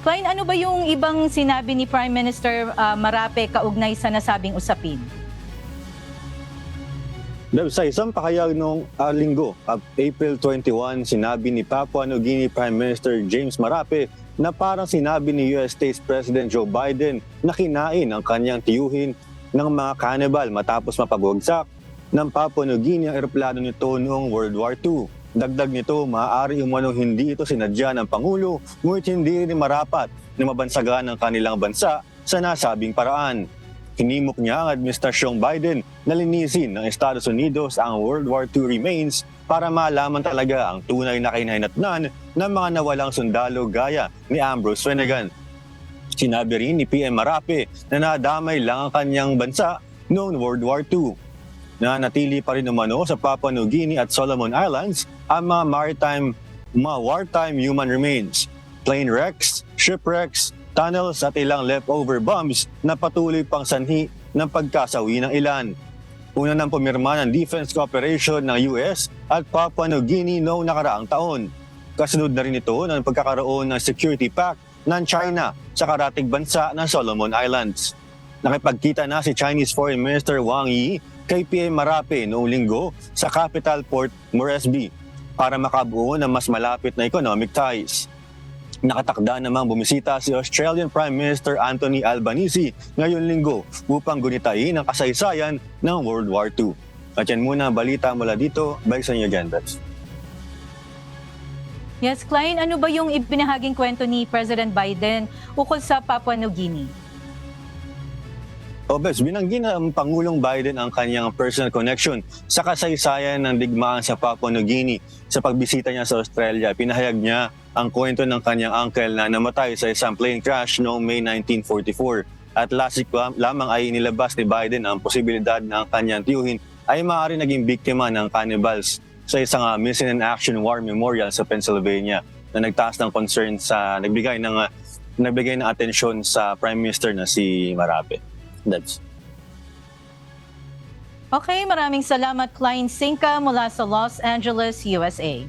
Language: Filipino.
Klein, ano ba yung ibang sinabi ni Prime Minister Marape kaugnay sa nasabing usapin? Sa isang pakayag noong linggo, April 21, sinabi ni Papua New Guinea Prime Minister James Marape na parang sinabi ni US State President Joe Biden na kinain ang kanyang tiyuhin ng mga cannibal matapos mapabagsak ng Papua New Guinea ang eroplano nito noong World War II. Dagdag nito, maaari umano hindi ito sinadya ng Pangulo, ngunit hindi rin marapat na mabansagan ang kanilang bansa sa nasabing paraan. Hinimok niya ang Administrasyong Biden na linisin ng Estados Unidos ang World War II remains para malaman talaga ang tunay na kinahinatnan ng mga nawalang sundalo gaya ni Ambrose Swinagan. Sinabi rin ni PM Marape na nadamay lang ang kanyang bansa noong World War II. Nanatili pa rin umano sa Papua New Guinea at Solomon Islands ang mga wartime human remains, plane wrecks, shipwrecks, tunnels at ilang leftover bombs na patuloy pang sanhi ng pagkasawi ng ilan. Una nang pumirma ng defense cooperation ng US at Papua New Guinea noong nakaraang taon. Kasunod na rin ito ng pagkakaroon ng security pact ng China sa karatig bansa ng Solomon Islands. Nakipagkita na si Chinese Foreign Minister Wang Yi kay PM Marape noong linggo sa capital Port Moresby para makabuo ng mas malapit na economic ties. Nakatakda namang bumisita si Australian Prime Minister Anthony Albanese ngayon linggo upang gunitain ang kasaysayan ng World War II. At yan muna ang balita mula dito. Balik sa inyo, Gendats. Yes, Klein, ano ba yung ibinahaging kwento ni President Biden ukol sa Papua New Guinea? Binanggit ng Pangulong Biden ang kanyang personal connection sa kasaysayan ng digmaan sa Papua New Guinea. Sa pagbisita niya sa Australia, pinahayag niya ang kwento ng kanyang uncle na namatay sa isang plane crash noong May 1944. At last week lamang ay inilabas ni Biden ang posibilidad na ang kanyang tiyuhin ay maaari naging biktima ng cannibals sa isang Missing in Action War Memorial sa Pennsylvania na nagtaas ng concern sa nagbigay ng atensyon sa Prime Minister na si Marape. That's... Okay, maraming salamat Klein Sinca mula sa Los Angeles, USA.